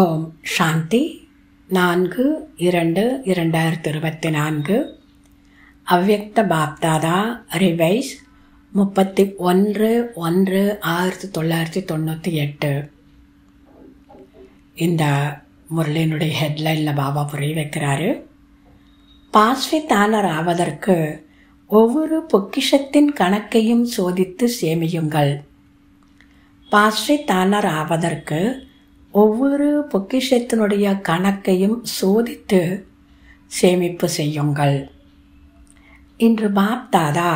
ஓம் சாந்தி 4/2/2024 அவ்யக்த பாப்தாதா ரிவைஸ் 31/1/1998. இந்த முரளினுடைய ஹெட்லைனில் பாபா புரிய வைக்கிறாரு. பாஸ்வித்தானர் ஆவதற்கு ஒவ்வொரு பொக்கிஷத்தின் கணக்கையும் சோதித்து சேமியுங்கள். பாஸ்வித்தானர் ஆவதற்கு ஒவ்வொரு பொக்கிஷத்தினுடைய கணக்கையும் சோதித்து சேமிப்பு செய்யுங்கள். இன்று பாப்தாதா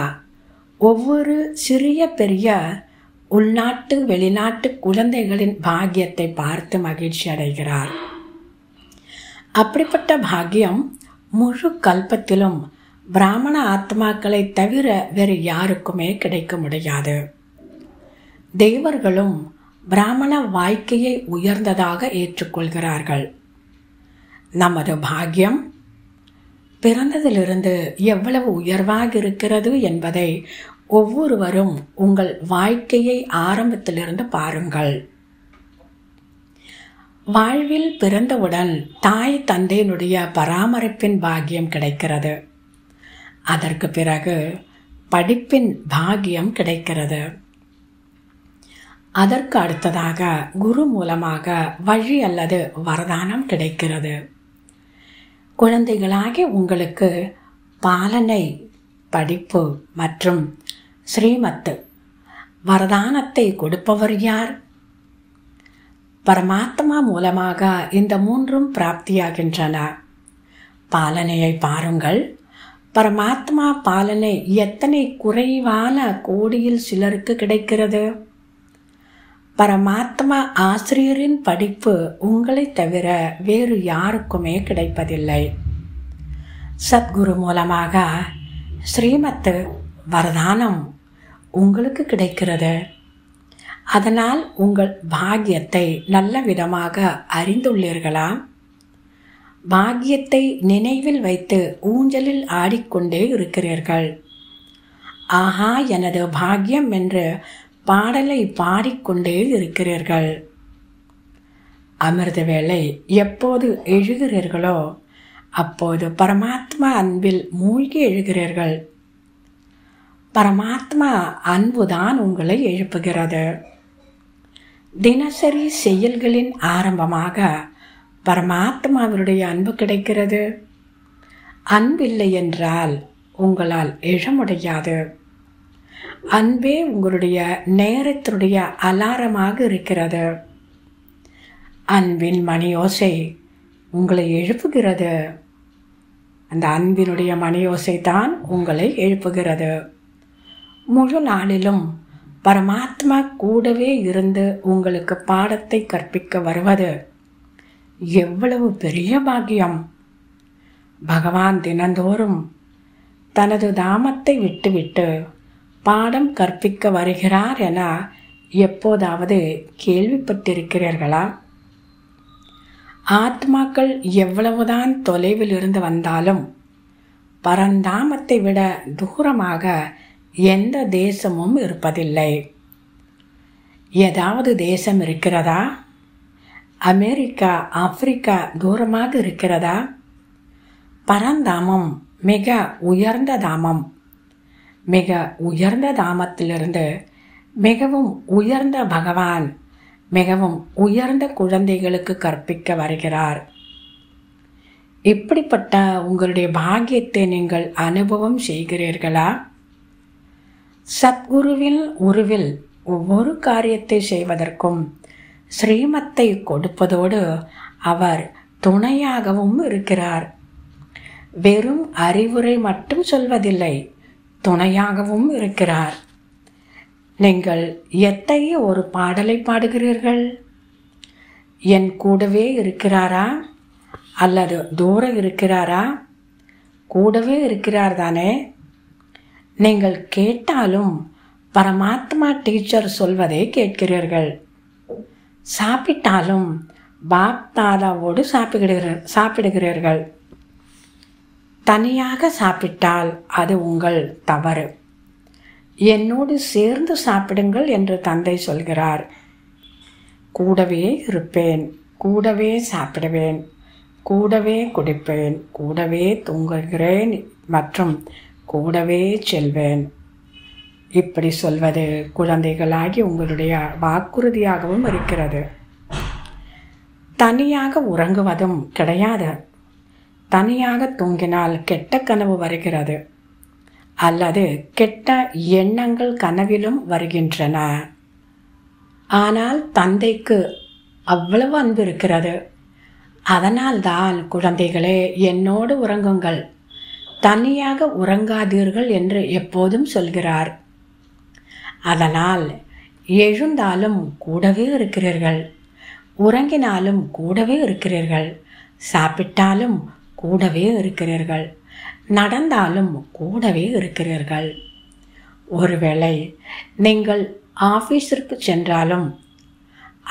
ஒவ்வொரு சிறிய பெரிய உள்நாட்டு வெளிநாட்டு குழந்தைகளின் பாக்கியத்தை பார்த்து மகிழ்ச்சி அடைகிறார். அப்படிப்பட்ட பாக்கியம் முழு கல்பத்திலும் பிராமண ஆத்மாக்களை தவிர வேறு யாருக்குமே கிடைக்க முடியாது. தேவர்களும் பிராமண வாழ்க்கையை உயர்ந்ததாக ஏற்றுக்கொள்கிறார்கள். நமது பாக்கியம் பிறந்ததிலிருந்து எவ்வளவு உயர்வாக இருக்கிறது என்பதை ஒவ்வொருவரும் உங்கள் வாழ்க்கையை ஆரம்பத்திலிருந்து பாருங்கள். வாழ்வில் பிறந்தவுடன் தாய் தந்தையினுடைய பராமரிப்பின் பாக்கியம் கிடைக்கிறது. அதற்கு பிறகு படிப்பின் பாக்கியம் கிடைக்கிறது. அதற்கு அடுத்ததாக குரு மூலமாக வழி அல்லது வரதானம் கிடைக்கிறது. குழந்தைகளாகி உங்களுக்கு பாலனை, படிப்பு மற்றும் ஸ்ரீமத்து வரதானத்தை கொடுப்பவர் யார்? பரமாத்மா மூலமாக இந்த மூன்றும் பிராப்தியாகின்றன. பாலனையை பாருங்கள். பரமாத்மா பாலனை எத்தனை குறைவான கோடியில் சிலருக்கு கிடைக்கிறது. பரமாத்மா ஆசிரியரின் படிப்பு உங்களை தவிர வேறு யாருக்குமே கிடைப்பதில்லை. சத்குரு மூலமாக ஸ்ரீமத்து வரதானம் உங்களுக்கு கிடைக்கிறது. அதனால் உங்கள் பாக்கியத்தை நல்ல விதமாக அறிந்துள்ளீர்களா? பாக்கியத்தை நினைவில் வைத்து ஊஞ்சலில் ஆடிக்கொண்டே இருக்கிறீர்கள். ஆஹா, எனது பாக்கியம் என்று பாடலை பாடிக்கொண்டே இருக்கிறீர்கள். அமிர்த வேளை எப்போது எழுகிறீர்களோ அப்போது பரமாத்மா அன்பில் மூழ்கி எழுகிறீர்கள். பரமாத்மா அன்புதான் உங்களை எழுப்புகிறது. தினசரி செயல்களின் ஆரம்பமாக பரமாத்மாவினுடைய அன்பு கிடைக்கிறது. அன்பில்லை என்றால் உங்களால் எழ முடியாது. அன்பே உங்களுடைய நேரத்தினுடைய அலாரமாக இருக்கிறது. அன்பின் மணியோசை உங்களை எழுப்புகிறது. அந்த அன்பினுடைய மணியோசை தான் உங்களை எழுப்புகிறது. முழு நாளிலும் பரமாத்மா கூடவே இருந்து உங்களுக்கு பாடத்தை கற்பிக்க வருவது எவ்வளவு பெரிய பாக்கியம்! பகவான் தினந்தோறும் தனது தாமத்தை விட்டுவிட்டு பாடம் கற்பிக்க வருகிறார் என எப்போதாவது கேள்விப்பட்டிருக்கிறீர்களா? ஆத்மாக்கள் எவ்வளவுதான் தொலைவில் இருந்து வந்தாலும் பரந்தாமத்தை விட தூரமாக எந்த தேசமும் இருப்பதில்லை. ஏதாவது தேசம் இருக்கிறதா? அமெரிக்கா, ஆப்பிரிக்கா தூரமாக இருக்கிறதா? பரந்தாமம் மிக உயர்ந்த தாமம். மிக உயர்ந்த தாமத்திலிருந்து மிகவும் உயர்ந்த பகவான் மிகவும் உயர்ந்த குழந்தைகளுக்கு கற்பிக்க வருகிறார். இப்படிப்பட்ட உங்களுடைய பாக்கியத்தை நீங்கள் அனுபவம் செய்கிறீர்களா? சத்குருவின் உருவில் ஒவ்வொரு காரியத்தை செய்வதற்கும் ஸ்ரீமத்தை கொடுப்பதோடு அவர் துணையாகவும் இருக்கிறார். வெறும் அறிவுரை மட்டும் சொல்வதில்லை, துணையாகவும் இருக்கிறார். நீங்கள் எத்தகைய ஒரு பாடலை பாடுகிறீர்கள்? என் கூடவே இருக்கிறாரா அல்லது தூரம் இருக்கிறாரா? கூடவே இருக்கிறார் தானே. நீங்கள் கேட்டாலும் பரமாத்மா டீச்சர் சொல்வதை கேட்கிறீர்கள். சாப்பிட்டாலும் பாப்தாதாவோடு சாப்பிடுகிறீர்கள். தனியாக சாப்பிட்டால் அது உங்கள் தவறு. என்னோடு சேர்ந்து சாப்பிடுங்கள் என்று தந்தை சொல்கிறார். கூடவே இருப்பேன், கூடவே சாப்பிடுவேன், கூடவே குடிப்பேன், கூடவே தூங்குகிறேன் மற்றும் கூடவே செல்வேன். இப்படி சொல்வது குழந்தைகளாகி உங்களுடைய வாக்குறுதியாகவும் இருக்கிறது. தனியாக உறங்குவதும் கிடையாது. தனியாக தூங்கினால் கெட்ட கனவு வருகிறது அல்லது கெட்ட எண்ணங்கள் கனவிலும் வருகின்றன. ஆனால் தந்தைக்கு அவ்வளவு அன்பு இருக்கிறது. அதனால்தான் குழந்தைகளே, என்னோடு உறங்குங்கள், தனியாக உறங்காதீர்கள் என்று எப்போதும் சொல்கிறார். அதனால் எழுந்தாலும் கூடவே இருக்கிறீர்கள், உறங்கினாலும் கூடவே இருக்கிறீர்கள், சாப்பிட்டாலும் கூடவே இருக்கிறீர்கள், நடந்தாலும் கூடவே இருக்கிறீர்கள். ஒருவேளை நீங்கள் ஆஃபீஸிற்கு சென்றாலும்,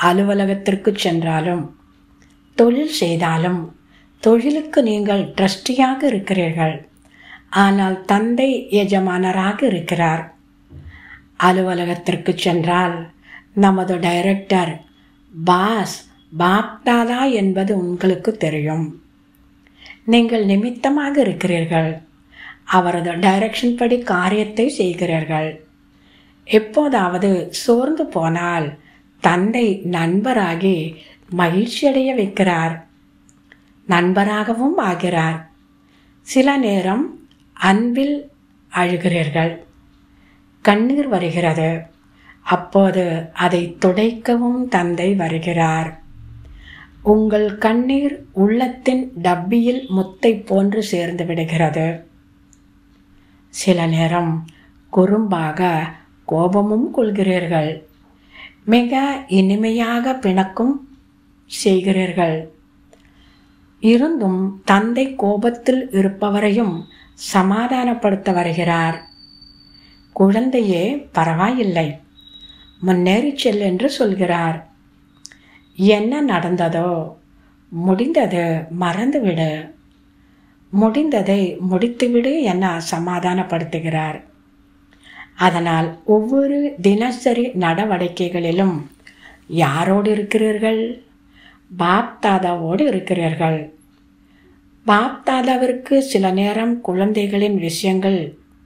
அலுவலகத்திற்கு சென்றாலும், தொழில் செய்தாலும், தொழிலுக்கு நீங்கள் ட்ரஸ்டியாக இருக்கிறீர்கள். ஆனால் தந்தை எஜமானராக இருக்கிறார். அலுவலகத்திற்கு சென்றால் நமது டைரக்டர், பாஸ், பாப்தாதா என்பது உங்களுக்கு தெரியும். நீங்கள் நிமித்தமாக இருக்கிறீர்கள். அவரது டைரக்ஷன் படி காரியத்தை செய்கிறீர்கள். எப்போதாவது சோர்ந்து போனால் தந்தை நண்பராகி மகிழ்ச்சியடைய வைக்கிறார், நண்பராகவும் ஆகிறார். சில நேரம் அன்பில் அழுகிறீர்கள், கண்ணீர் வருகிறது. அப்போது அதை துடைக்கவும் தந்தை வருகிறார். உங்கள் கண்ணீர் உள்ளத்தின் டப்பியில் முத்தை போன்று சேர்ந்து விடுகிறது. சில நேரம் குறும்பாக கோபமும் கொள்கிறீர்கள். மிக இனிமையாக பிணக்கும் செய்கிறீர்கள். இருந்தும் தந்தை கோபத்தில் இருப்பவரையும் சமாதானப்படுத்த வருகிறார். குழந்தையே, பரவாயில்லை, முன்னேறி செல் என்று சொல்கிறார். என்ன நடந்ததோ முடிந்தது, மறந்துவிடு, முடிந்ததை முடித்துவிடு என சமாதானப்படுத்துகிறார். அதனால் ஒவ்வொரு தினசரி நடவடிக்கைகளிலும் யாரோடு இருக்கிறீர்கள்? பாப்தாதாவோடு இருக்கிறீர்கள். பாப்தாதாவிற்கு சில நேரம் குழந்தைகளின் விஷயங்கள்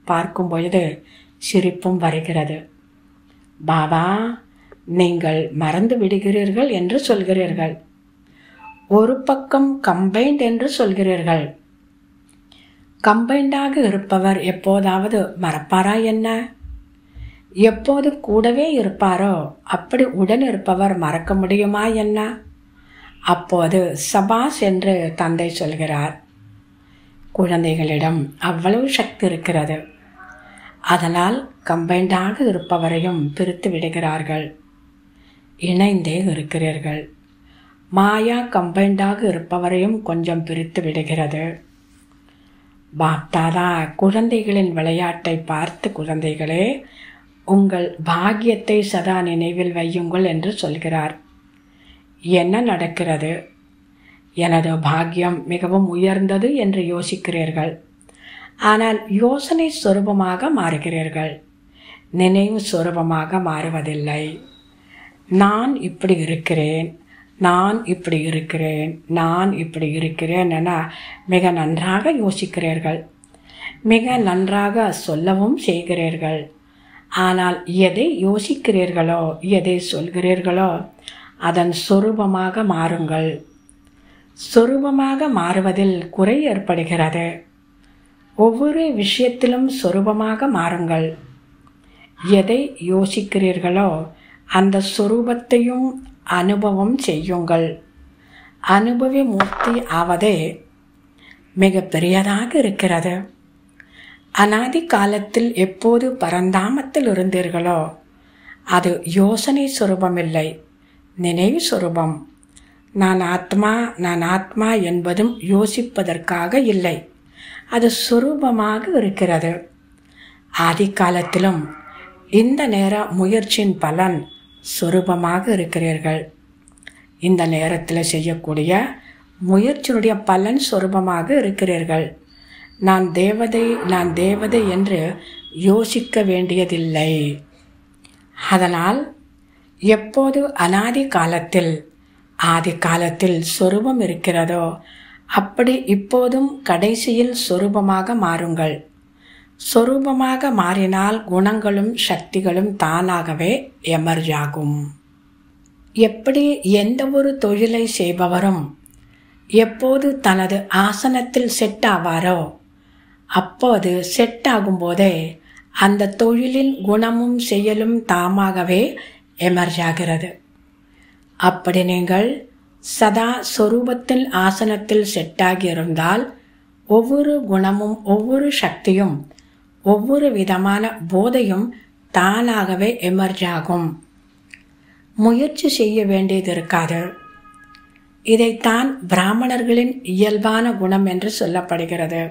பார்க்கும் பொழுது சிரிப்பும் வருகிறது. பாபா, நீங்கள் மறந்து விடுகிறீர்கள் என்று சொல்கிறீர்கள். ஒரு பக்கம் கம்பைன்ட் என்று சொல்கிறீர்கள். கம்பைண்டாக இருப்பவர் எப்போதாவது மறப்பாரா என்ன? எப்போது கூடவே இருப்பாரோ அப்படி உடன் இருப்பவர் மறக்க முடியுமா என்ன? அப்போது சபாஸ் என்று தந்தை சொல்கிறார். குழந்தைகளிடம் அவ்வளவு சக்தி இருக்கிறது. அதனால் கம்பைண்டாக இருப்பவரையும் பிரித்து விடுகிறார்கள். இணைந்தே இருக்கிறீர்கள். மாயா கம்பைண்டாக இருப்பவரையும் கொஞ்சம் பிரித்து விடுகிறது. பாப்தாதா குழந்தைகளின் விளையாட்டை பார்த்து, குழந்தைகளே, உங்கள் பாக்கியத்தை சதா நினைவில் வையுங்கள் என்று சொல்கிறார். என்ன நடக்கிறது? எனது பாக்கியம் மிகவும் உயர்ந்தது என்று யோசிக்கிறீர்கள். ஆனால் யோசனை சொரூபமாக மாறுகிறீர்கள், நினைவு சொரூபமாக மாறுவதில்லை. நான் இப்படி இருக்கிறேன், நான் இப்படி இருக்கிறேன், நான் இப்படி இருக்கிறேன் என மிக நன்றாக யோசிக்கிறீர்கள். மிக நன்றாக சொல்லவும் செய்கிறீர்கள். ஆனால் எதை யோசிக்கிறீர்களோ, எதை சொல்கிறீர்களோ அதன் சொரூபமாக மாறுங்கள். சொரூபமாக மாறுவதில் குறை ஏற்படுகிறது. ஒவ்வொரு விஷயத்திலும் சொரூபமாக மாறுங்கள். எதை யோசிக்கிறீர்களோ அந்த சொரூபத்தையும் அனுபவம் செய்யுங்கள். அனுபவி மூர்த்தி ஆவதே மிக பெரியதாக இருக்கிறது. அநாதி காலத்தில் எப்போது பரந்தாமத்தில் இருந்தீர்களோ அது யோசனை சொரூபமில்லை, நினைவு சொரூபம். நான் ஆத்மா, நான் ஆத்மா என்பதும் யோசிப்பதற்காக இல்லை, அது சொரூபமாக இருக்கிறது. ஆதி காலத்திலும் இந்த நேர முயற்சியின் பலன் சொரூபமாக இருக்கிறீர்கள். இந்த நேரத்தில் செய்யக்கூடிய முயற்சியினுடைய பலன் சொரூபமாக இருக்கிறீர்கள். நான் தேவதை, நான் தேவதை என்று யோசிக்க வேண்டியதில்லை. அதனால் எப்போது அநாதி காலத்தில் ஆதி காலத்தில் சொரூபம் இருக்கிறதோ அப்படி இப்போதும் கடைசியில் சொரூபமாக மாறுங்கள். சொரூபமாக மாறினால் குணங்களும் சக்திகளும் தானாகவே எமர்ஜ் ஆகும். எப்படி எந்த ஒரு தொழிலை செய்பவரும் எப்போது தனது ஆசனத்தில் செட் ஆவாரோ அப்போது செட் ஆகும்போதே அந்த தொழிலின் குணமும் செயலும் தாமாகவே எமர்ஜ் ஆகிறது. அப்படி நீங்கள் சதா சொரூபத்தில் ஆசனத்தில் செட்டாகி இருந்தால் ஒவ்வொரு குணமும் ஒவ்வொரு சக்தியும் ஒவ்வொரு விதமான போதையும் தானாகவே எமர்ஜ் ஆகும். முயற்சி செய்ய வேண்டியது இருக்காது. இதைத்தான் பிராமணர்களின் இயல்பான குணம் என்று சொல்லப்படுகிறது.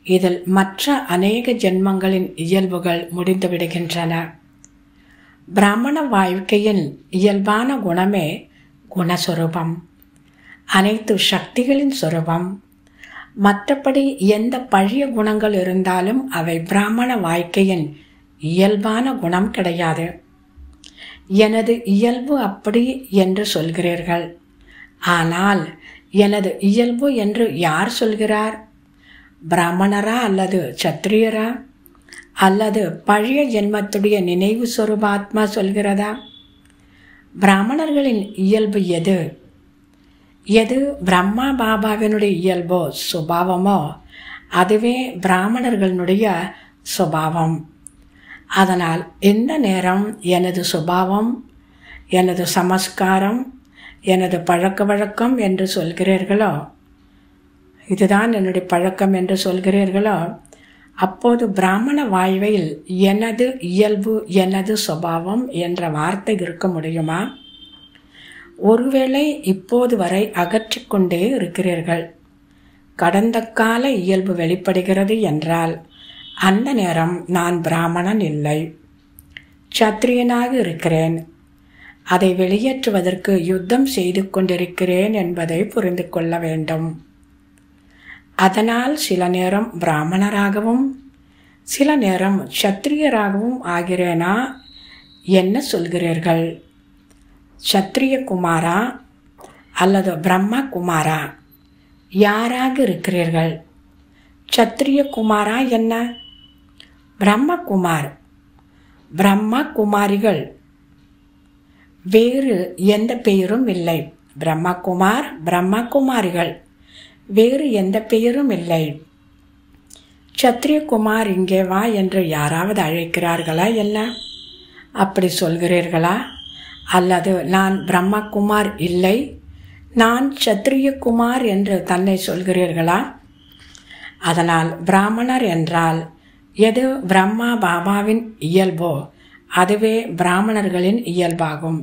இதில் மற்ற அநேக ஜென்மங்களின் இயல்புகள் முடிந்துவிடுகின்றன. பிராமண வாழ்க்கையின் இயல்பான குணமே குணஸ்வரூபம், அனைத்து சக்திகளின் சொரூபம். மற்றபடி எந்த பழைய குணங்கள் இருந்தாலும் அவை பிராமண வாழ்க்கையின் இயல்பான குணம் கிடையாது. எனது இயல்பு அப்படி என்று சொல்கிறீர்கள். ஆனால் எனது இயல்பு என்று யார் சொல்கிறார்? பிராமணரா அல்லது சத்திரியரா அல்லது பழைய ஜென்மத்துடைய நினைவு சொரூபாத்மா சொல்கிறதா? பிராமணர்களின் இயல்பு எது? எது பிரம்மா பாபாவினுடைய இயல்போ சுபாவமோ அதுவே பிராமணர்களுடைய சுபாவம். அதனால் எந்த நேரம் எனது சுபாவம், எனது சமஸ்காரம், எனது பழக்க வழக்கம் என்று சொல்கிறீர்களோ, இதுதான் என்னுடைய பழக்கம் என்று சொல்கிறீர்களோ, அப்போது பிராமண வாழ்வில் எனது இயல்பு, எனது சுபாவம் என்ற வார்த்தை இருக்க முடியுமா? ஒருவேளை இப்போது வரை அகற்றிக்கொண்டே இருக்கிறீர்கள். கடந்த கால இயல்பு வெளிப்படுகிறது என்றால் அந்த நேரம் நான் பிராமணன் இல்லை, சத்திரியனாக இருக்கிறேன், அதை வெளியேற்றுவதற்கு யுத்தம் செய்து கொண்டிருக்கிறேன் என்பதை புரிந்து கொள்ள வேண்டும். அதனால் சில நேரம் பிராமணராகவும் சில நேரம் சத்திரியராகவும் ஆகிறேனா? என்ன சொல்கிறீர்கள்? சத்திரிய குமாரா அல்லது பிரம்ம குமாரா? யாராக இருக்கிறீர்கள்? சத்திரிய குமாரா என்ன? பிரம்மகுமார், பிரம்ம குமாரிகள், வேறு எந்த பெயரும் இல்லை. பிரம்மகுமார், பிரம்ம குமாரிகள், வேறு எந்த பெயரும் இல்லை. சத்திரியகுமார் இங்கே வா என்று யாராவது அழைக்கிறார்களா என்ன? அப்படி சொல்கிறீர்களா? அல்லது நான் பிரம்மகுமார் இல்லை, நான் சத்திரியகுமார் என்று தன்னை சொல்கிறீர்களா? அதனால் பிராமணர் என்றால் எது பிரம்மா பாபாவின் இயல்போ அதுவே பிராமணர்களின் இயல்பாகும்.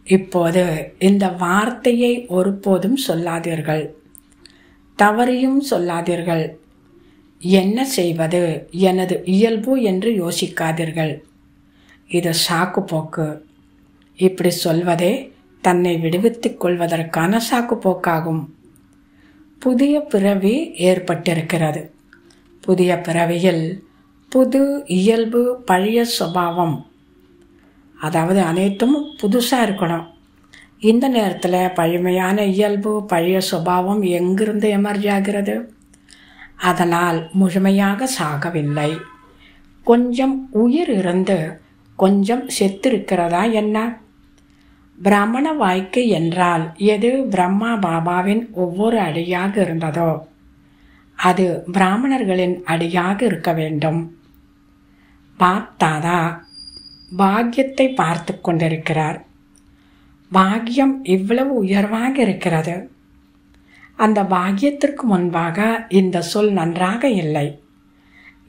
இப்போது இந்த வார்த்தையை ஒருபோதும் சொல்லாதீர்கள், தவறியும் சொல்லாதீர்கள். என்ன செய்வது, எனது இயல்பு என்று யோசிக்காதீர்கள். இது சாக்கு போக்கு. இப்படி சொல்வதே தன்னை விடுவித்துக் கொள்வதற்கான சாக்கு போக்காகும். புதிய பிறவி ஏற்பட்டிருக்கிறது. புதிய பிறவியில் புது இயல்பு, பழைய சுபாவம், அதாவது அனைத்தும் புதுசாக இருக்கணும். இந்த நேரத்தில் பழமையான இயல்பு, பழைய சுபாவம் எங்கிருந்து எமர்ஜ் ஆகிறது? அதனால் முழுமையாக சாகவில்லை. கொஞ்சம் உயிர் இருந்து கொஞ்சம் செத்திருக்கிறதா என்ன? பிராமண வாழ்க்கை என்றால் எது பிரம்மா பாபாவின் ஒவ்வொரு அடியாக இருந்ததோ அது பிராமணர்களின் அடியாக இருக்க வேண்டும். தாதா பாக்கியத்தை பார்த்து கொண்டிருக்கிறார். பாக்கியம் இவ்வளவு உயர்வாக இருக்கிறது. அந்த பாக்கியத்திற்கு முன்பாக இந்த சொல் நன்றாக இல்லை.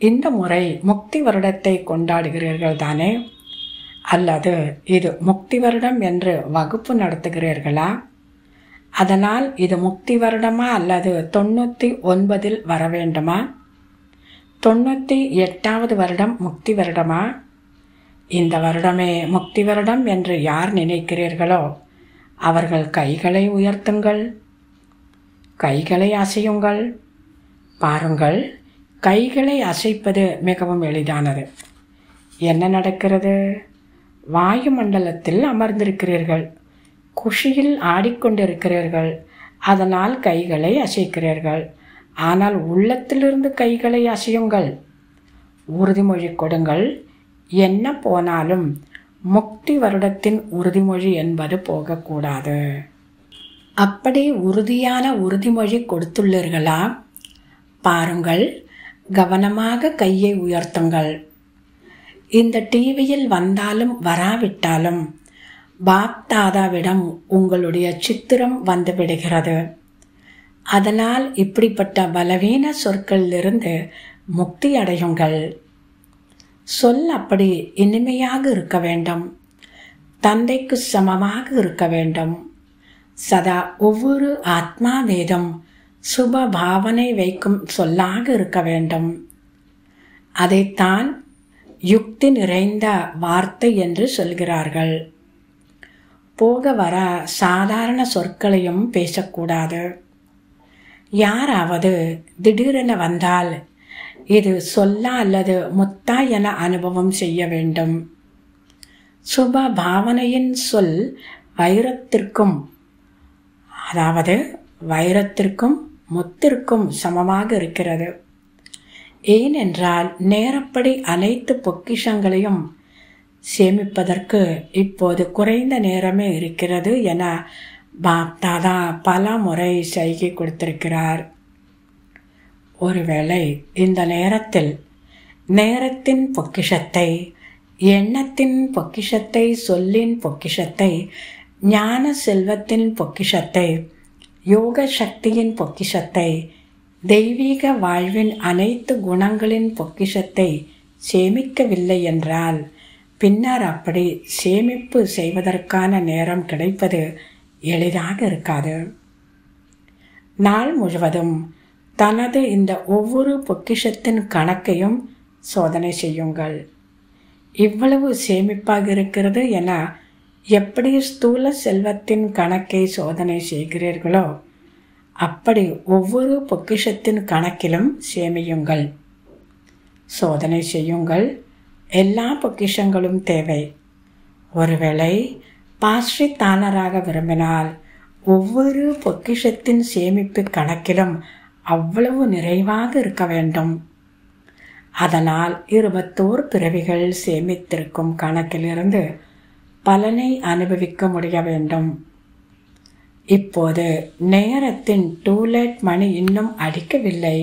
இந்த முறை முக்தி வருடத்தை கொண்டாடுகிறீர்கள் தானே? அல்லது இது முக்தி வருடம் என்று வகுப்பு நடத்துகிறீர்களா? அதனால் இது முக்தி வருடமா அல்லது 99 வர வேண்டுமா? 98வது வருடம் முக்தி வருடமா? இந்த வருடமே முக்தி வருடம் என்று யார் நினைக்கிறீர்களோ அவர்கள் கைகளை உயர்த்துங்கள், கைகளை அசையுங்கள். பாருங்கள், கைகளை அசைப்பது மிகவும் எளிதானது. என்ன நடக்கிறது? வாயு மண்டலத்தில் அமர்ந்திருக்கிறீர்கள். குஷியில் ஆடிக்கொண்டிருக்கிறீர்கள், அதனால் கைகளை அசைக்கிறீர்கள். ஆனால் உள்ளத்திலிருந்து கைகளை அசையுங்கள். உறுதிமொழி கொடுங்கள். என்ன போனாலும் முக்தி வருடத்தின் உறுதிமொழி என்பது போகக்கூடாது. அப்படி உறுதியான உறுதிமொழி கொடுத்துள்ளீர்களா? பாருங்கள், கவனமாக கையை உயர்த்துங்கள். இந்த டிவியில் வந்தாலும் வராவிட்டாலும் பாப் தாதாவிடம் உங்களுடைய சித்திரம் வந்துவிடுகிறது. அதனால் இப்படிப்பட்ட பலவீன சொற்களிலிருந்து முக்தி அடையுங்கள். சொல் அப்படி இனிமையாக இருக்க வேண்டும். தந்தைக்கு சமமாக இருக்க வேண்டும். சதா ஒவ்வொரு ஆத்மா வேதம் சுப பாவனை வைக்கும் சொல்லாக இருக்க வேண்டும். அதைத்தான் யுக்தி நிறைந்த வார்த்தை என்று சொல்கிறார்கள். போக வர சாதாரண சொற்களையும் பேசக்கூடாது. யாராவது திடீரென வந்தால் இது சொல்லா அல்லது முத்தா என அனுபவம் செய்ய வேண்டும். சுப பாவனையின் சொல் வைரத்திற்கும், அதாவது வைரத்திற்கும் முத்திற்கும் சமமாக இருக்கிறது. ஏனென்றால் நேரப்படி அனைத்து பொக்கிஷங்களையும் சேமிப்பதற்கு இப்போது குறைந்த நேரமே இருக்கிறது என பாப் தாதா பல முறை செய்கை கொடுத்திருக்கிறார். ஒருவேளை இந்த நேரத்தில் நேரத்தின் பொக்கிஷத்தை, எண்ணத்தின் பொக்கிஷத்தை, சொல்லின் பொக்கிஷத்தை, ஞான செல்வத்தின் பொக்கிஷத்தை, யோக சக்தியின் பொக்கிஷத்தை, தெய்வீக வாழ்வின் அனைத்து குணங்களின் பொக்கிஷத்தை சேமிக்கவில்லை என்றால் பின்னர் அப்படி சேமிப்பு செய்வதற்கான நேரம் கிடைப்பது எளிதாக இருக்காது. நாள் முழுவதும் தனது இந்த ஒவ்வொரு பொக்கிஷத்தின் கணக்கையும் சோதனை செய்யுங்கள். இவ்வளவு சேமிப்பாக இருக்கிறது என எப்படி ஸ்தூல செல்வத்தின் கணக்கை சோதனை செய்கிறீர்களோ அப்படி ஒவ்வொரு பொக்கிஷத்தின் கணக்கிலும் சேமியுங்கள். சோதனை செய்யுங்கள். எல்லா பொக்கிஷங்களும் தேவை. ஒருவேளை பாஸ்ரித்தாளராக விரும்பினால் ஒவ்வொரு பொக்கிஷத்தின் சேமிப்பு கணக்கிலும் அவ்வளவு நிறைவாக இருக்க வேண்டும். அதனால் 21 பிறவிகள் சேமித்திருக்கும் கணக்கிலிருந்து பலனை அனுபவிக்க முடிய வேண்டும். இப்போது நேரத்தின் டூலெட் மணி இன்னும் அடிக்கவில்லை.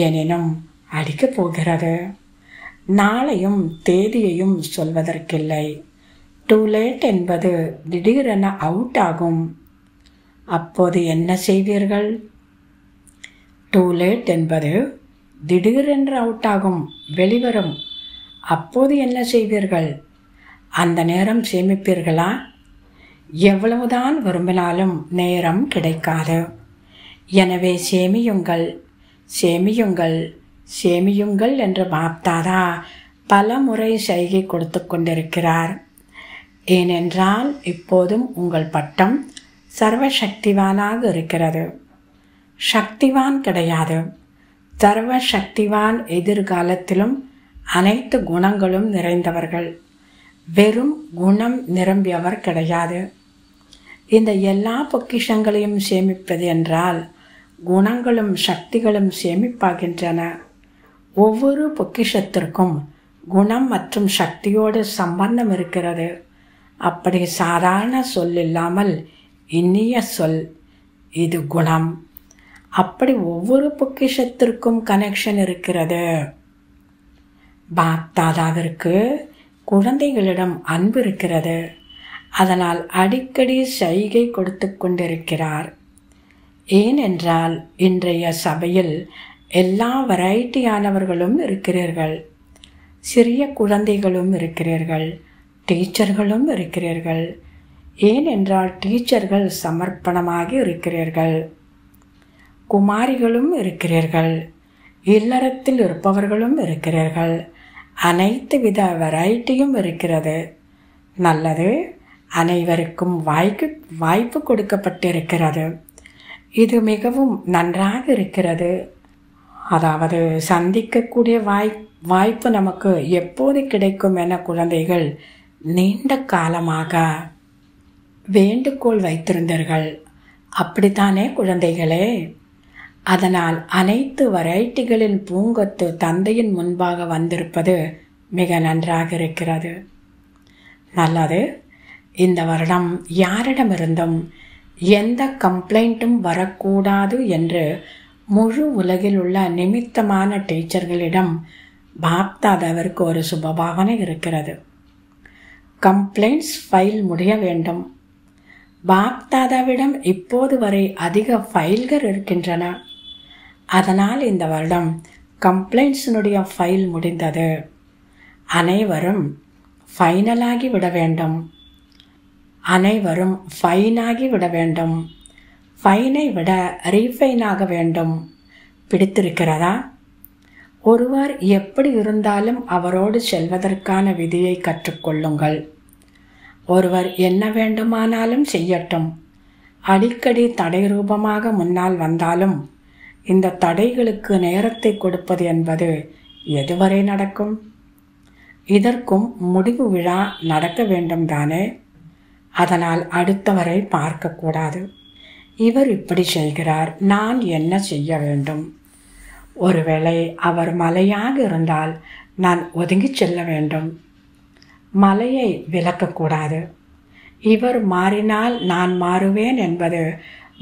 எனினும் அடிக்கப் போகிறது. நாளையும் தேதியையும் சொல்வதற்கில்லை. டூலேட் என்பது திடீரென அவுட் ஆகும். அப்போது என்ன செய்வீர்கள்? டூலேட் என்பது திடீரென்று அவுட் ஆகும், வெளிவரும். அப்போது என்ன செய்வீர்கள்? அந்த நேரம் சேமிப்பீர்களா? எவ்வளவுதான் விரும்பினாலும் நேரம் கிடைக்காது. எனவே சேமியுங்கள், சேமியுங்கள், சேமியுங்கள் என்று பாப்தாதா பல முறை செய்கை கொடுத்து கொண்டிருக்கிறார். ஏனென்றால் இப்போதும் உங்கள் பட்டம் சர்வசக்திவானாக இருக்கிறது. சக்திவான் கிடையாது. சர்வசக்திவான் எதிர்காலத்திலும் அனைத்து குணங்களும் நிறைந்தவர்கள். வெறும் குணம் நிரம்பியவர் கிடையாது. இந்த எல்லா பொக்கிஷங்களையும் சேமிப்பது என்றால் குணங்களும் சக்திகளும் சேமிப்பாகின்றன. ஒவ்வொரு பொக்கிஷத்திற்கும் குணம் மற்றும் சக்தியோடு சம்பந்தம் இருக்கிறது. அப்படி சாதாரண சொல் இல்லாமல் இனிய சொல், இது குணம். அப்படி ஒவ்வொரு பொக்கிஷத்திற்கும் கனெக்ஷன் இருக்கிறது. பாப் தாதாவிற்கு குழந்தைகளிடம் அன்பு இருக்கிறது. அதனால் அடிக்கடி சைகை கொடுத்து கொண்டிருக்கிறார். ஏனென்றால் இன்றைய சபையில் எல்லா வெரைட்டியானவர்களும் இருக்கிறீர்கள். சிறிய குழந்தைகளும் இருக்கிறீர்கள், டீச்சர்களும் இருக்கிறீர்கள். ஏனென்றால் டீச்சர்கள் சமர்ப்பணமாக இருக்கிறீர்கள். குமாரிகளும் இருக்கிறீர்கள், இல்லறத்தில் இருப்பவர்களும் இருக்கிறீர்கள். அனைத்து வித வெரைட்டியும் இருக்கிறது. நல்லது. அனைவருக்கும் வாய்ப்பு கொடுக்கப்பட்டிருக்கிறது. இது மிகவும் நன்றாக இருக்கிறது. அதாவது சந்திக்கக்கூடிய வாய்ப்பு நமக்கு எப்போது கிடைக்கும் என குழந்தைகள் நீண்ட காலமாக வேண்டுகோள் வைத்திருந்தீர்கள், அப்படித்தானே குழந்தைகளே? அதனால் அனைத்து வெரைட்டிகளின் பூங்கொத்து தந்தையின் முன்பாக வந்திருப்பது மிக நன்றாக இருக்கிறது. நல்லது. இந்த வருடம் யாரிடமிருந்தும் எந்த கம்ப்ளைண்ட்டும் வரக்கூடாது என்று முழு உலகில் உள்ள நிமித்தமான டீச்சர்களிடம் பாப்தாதாவிற்கு ஒரு சுபபாவனை இருக்கிறது. கம்ப்ளைண்ட்ஸ் ஃபைல் முடிய வேண்டும். பாப்தாதாவிடம் இப்போது வரை அதிக ஃபைல்கள் இருக்கின்றன. அதனால் இந்த வருடம் கம்ப்ளைண்ட்ஸினுடைய ஃபைல் முடிந்தது. அனைவரும் ஃபைனலாகி விட வேண்டும். அனைவரும் ஃபைனாகி விட வேண்டும். ஃபைனை விட ரீஃபைனாக வேண்டும். பிடித்திருக்கிறதா? ஒருவர் எப்படி இருந்தாலும் அவரோடு செல்வதற்கான விதியை கற்றுக்கொள்ளுங்கள். ஒருவர் என்ன வேண்டுமானாலும் செய்யட்டும். அடிக்கடி தடை ரூபமாக முன்னால் வந்தாலும் இந்த தடைகளுக்கு நேரத்தை கொடுப்பது என்பது எதுவரை நடக்கும்? இதற்கும் முடிவு விழா நடக்க வேண்டும் தானே? அதனால் அடுத்தவரை பார்க்கக்கூடாது. இவர் இப்படி செய்கிறார், நான் என்ன செய்ய வேண்டும்? ஒருவேளை அவர் மலையாக இருந்தால் நான் ஒதுங்கி செல்ல வேண்டும். மலையை விலக்கக்கூடாது. இவர் மாறினால் நான் மாறுவேன் என்பது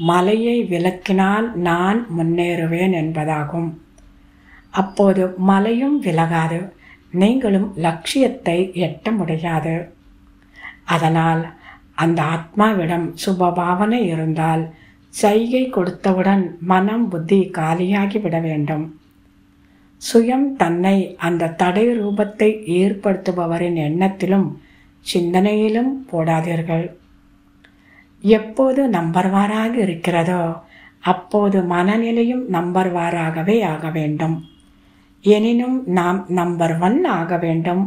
மலையை விலக்கினால் நான் முன்னேறுவேன் என்பதாகும். அப்போது மலையும் விலகாது, நீங்களும் லட்சியத்தை எட்ட முடியாது. அதனால் அந்த ஆத்மாவிடம் சுபபாவனை இருந்தால் சைகை கொடுத்தவுடன் மனம் புத்தி காலியாகி விட வேண்டும். சுயம் தன்னை அந்த தடை ரூபத்தை ஏற்படுத்துபவரின் எண்ணத்திலும் சிந்தனையிலும் போடாதீர்கள். எப்போது நம்பர்வாராக இருக்கிறதோ அப்போது மனநிலையும் நம்பர்வாராகவே ஆக வேண்டும். எனினும் நாம் நம்பர் 1 ஆக வேண்டும்.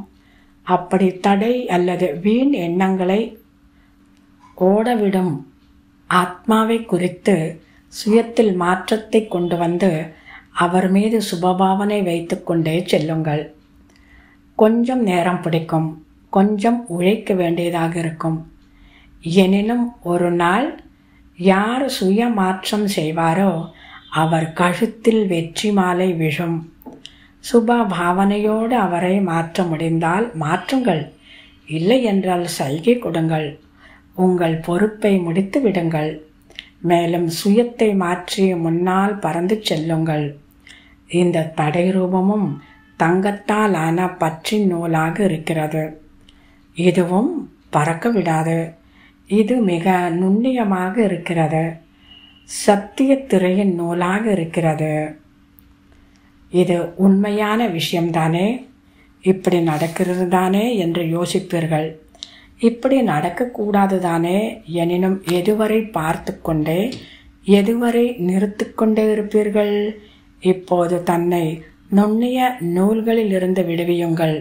அப்படி தடை அல்லது வீண் எண்ணங்களை ஓடவிடும் ஆத்மாவை குறித்து சுயத்தில் மாற்றத்தை கொண்டு வந்து அவர் மீது சுபபாவனை வைத்து கொண்டே செல்லுங்கள். கொஞ்சம் நேரம் பிடிக்கும், கொஞ்சம் உழைக்க வேண்டியதாக இருக்கும். எனினும் ஒரு நாள் யார் சுய மாற்றம் செய்வாரோ அவர் கழுத்தில் வெற்றி மாலை விழும். சுப பாவனையோடு அவரை மாற்ற முடிந்தால் மாற்றுங்கள், இல்லை என்றால் சைகை கொடுங்கள். உங்கள் பொறுப்பை முடித்து விடுங்கள். மேலும் சுயத்தை மாற்றி முன்னால் பறந்து செல்லுங்கள். இந்த தடை ரூபமும் தங்கத்தால் ஆன பற்றின் நூலாக இருக்கிறது. இதுவும் பறக்க விடாது. இது மிக நுண்ணியமாக இருக்கிறது. சத்திய திரையின் நூலாக இருக்கிறது. இது உண்மையான விஷயம்தானே? இப்படி நடக்கிறது தானே என்று யோசிப்பீர்கள். இப்படி நடக்கக்கூடாது தானே? எனினும் எதுவரை பார்த்து கொண்டே எதுவரை நிறுத்து கொண்டே இருப்பீர்கள்? இப்போது தன்னை நுண்ணிய நூல்களிலிருந்து விடுவியுங்கள்.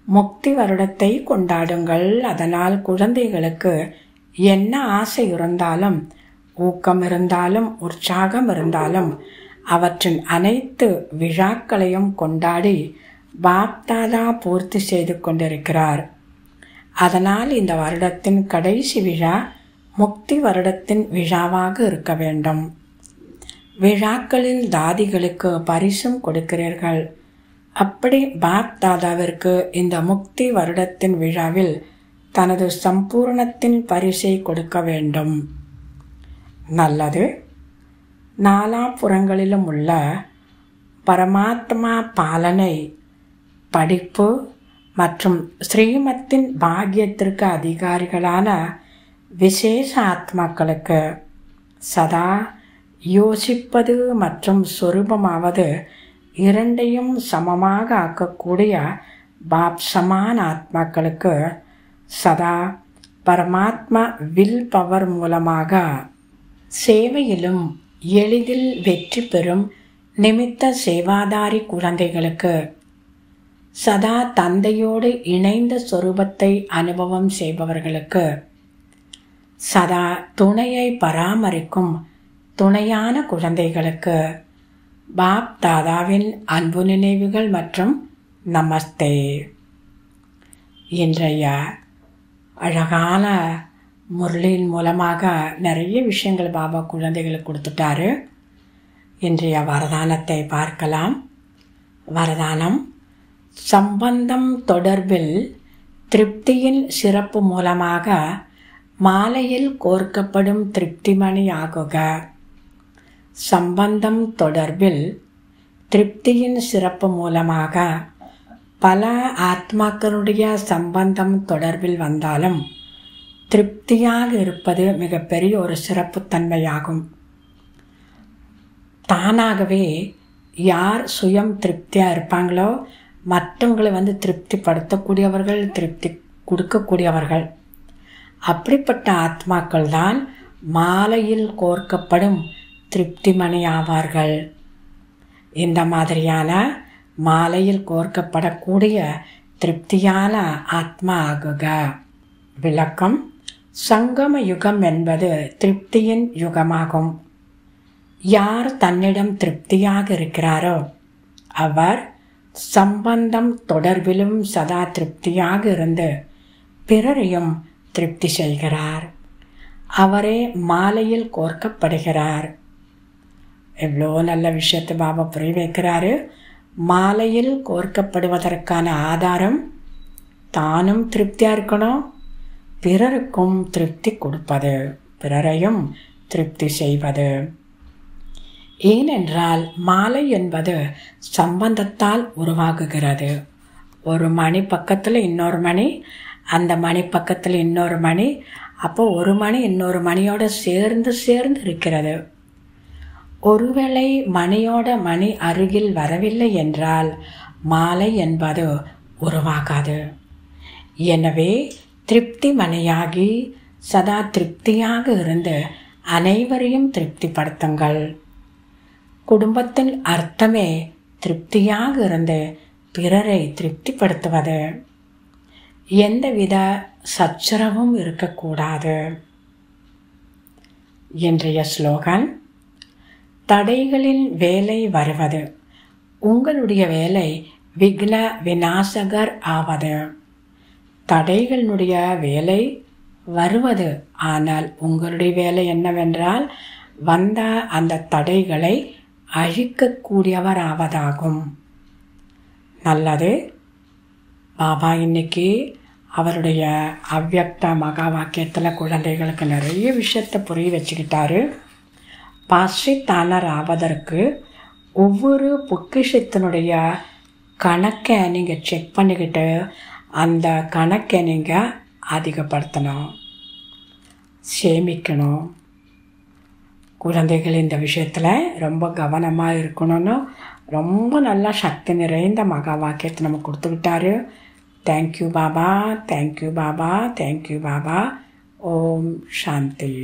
முக்தி வருடத்தை கொண்டாடுங்கள். அதனால் குழந்தைகளுக்கு என்ன ஆசை இருந்தாலும், ஊக்கம் இருந்தாலும், உற்சாகம் இருந்தாலும் அவற்றின் அனைத்து விழாக்களையும் கொண்டாடி பாப்தாதா பூர்த்தி செய்து கொண்டிருக்கிறார். அதனால் இந்த வருடத்தின் கடைசி விழா முக்தி வருடத்தின் விழாவாக இருக்க வேண்டும். விழாக்களில் தாதிகளுக்கு பரிசும் கொடுக்கிறீர்கள். அப்படி பாப்தாதாவிற்கு இந்த முக்தி வருடத்தின் விழாவில் தனது சம்பூர்ணத்தின் பரிசை கொடுக்க வேண்டும். நல்லது. நாலாபுறங்களிலும் உள்ள பரமாத்மா பாலனை படிப்பு மற்றும் ஸ்ரீமத்தின் பாக்கியத்திற்கு அதிகாரிகளான விசேஷ ஆத்மாக்களுக்கு சதா யோசிப்பது மற்றும் சொரூபமாவது இரண்டையும் சமமாக ஆக்கக்கூடிய பாப் சமான ஆத்மாக்களுக்கு சதா பரமாத்மா வில் பவர் மூலமாக சேவையிலும் எளிதில் வெற்றி பெறும் நிமித்த சேவாதாரி குழந்தைகளுக்கு சதா தந்தையோடு இணைந்த சொரூபத்தை அனுபவம் செய்பவர்களுக்கு சதா துணையை பராமரிக்கும் துணையான குழந்தைகளுக்கு பாப் தாதாவின் அன்பு நினைவுகள் மற்றும் நமஸ்தே. இன்றைய அழகான முரளியின் மூலமாக நிறைய விஷயங்கள் பாபா குழந்தைகளுக்கு கொடுத்துட்டாரு. இன்றைய வரதானத்தை பார்க்கலாம். வரதானம்: சம்பந்தம் தொடர்பில் திருப்தியின் சிறப்பு மூலமாக மாலையில் கோர்க்கப்படும் திருப்திமணி ஆகுக. சம்பந்தம் தொடர்பில் திருப்தியின் சிறப்பு மூலமாக பல ஆத்மாக்களுடைய சம்பந்தம் தொடர்பில் வந்தாலும் திருப்தியாக இருப்பது மிகப்பெரிய ஒரு சிறப்புத்தன்மையாகும். தானாகவே யார் சுயம் திருப்தியாக இருப்பாங்களோ மற்றவங்களை திருப்திப்படுத்தக்கூடியவர்கள், திருப்தி கொடுக்கக்கூடியவர்கள். அப்படிப்பட்ட ஆத்மாக்கள் தான் மாலையில் கோர்க்கப்படும் திருப்திமணி ஆவார்கள். இந்த மாதிரியான மாலையில் கோர்க்கப்படக்கூடிய திருப்தியான ஆத்மா ஆகுக. விளக்கம்: சங்கம யுகம் என்பது திருப்தியின் யுகமாகும். யார் தன்னிடம் திருப்தியாக இருக்கிறாரோ அவர் சம்பந்தம் தொடர்பிலும் சதா திருப்தியாக இருந்து பிறரையும் திருப்தி செய்கிறார். அவரே மாலையில் கோர்க்கப்படுகிறார். எவ்வளோ நல்ல விஷயத்தை பாபா புரிய வைக்கிறாரு. மாலையில் கோர்க்கப்படுவதற்கான ஆதாரம் தானும் திருப்தியாக இருக்கணும், பிறருக்கும் திருப்தி கொடுப்பது, பிறரையும் திருப்தி செய்வது. ஏனென்றால் மாலை என்பது சம்பந்தத்தால் உருவாகுகிறது. ஒரு மணி பக்கத்தில் இன்னொரு மணி, அந்த மணி பக்கத்தில் இன்னொரு மணி, அப்போ ஒரு மணி இன்னொரு மணியோட சேர்ந்து இருக்கிறது. ஒருவேளை மணியோட மணி அருகில் வரவில்லை என்றால் மாலை என்பது உருவாகாது. எனவே திருப்தி மணியாகி சதா திருப்தியாக இருந்து அனைவரையும் திருப்திப்படுத்துங்கள். குடும்பத்தின் அர்த்தமே திருப்தியாக இருந்து பிறரை திருப்திப்படுத்துவது. எந்தவித சச்சரவும் இருக்கக்கூடாது. இன்றைய ஸ்லோகன்: தடைகளின் வேலை வருவது, உங்களுடைய வேலை விக்ன விநாசகர் ஆவது. தடைகளினுடைய வேலை வருவது, ஆனால் உங்களுடைய வேலை என்னவென்றால் வந்த அந்த தடைகளை அழிக்கக்கூடியவர் ஆவதாகும். நல்லது. பாபா இன்னைக்கு அவருடைய அவ்யக்த மகா வாக்கியத்தில் குழந்தைகளுக்கு நிறைய விஷயத்தை புரிய வச்சுக்கிட்டாரு. பாஸ்ரித்தானர் ஆவதற்கு ஒவ்வொரு பொக்கிஷத்தினுடைய கணக்கை நீங்கள் செக் பண்ணிக்கிட்டு அந்த கணக்கை நீங்கள் அதிகப்படுத்தணும், சேமிக்கணும். குழந்தைகள் இந்த விஷயத்தில் ரொம்ப கவனமாக இருக்கணும்னு ரொம்ப நல்லா சக்தி நிறைந்த மகா வாக்கியத்தை நமக்கு கொடுத்துக்கிட்டாரு. Thank you Baba, thank you Baba, thank you Baba. ஓம் சாந்தி.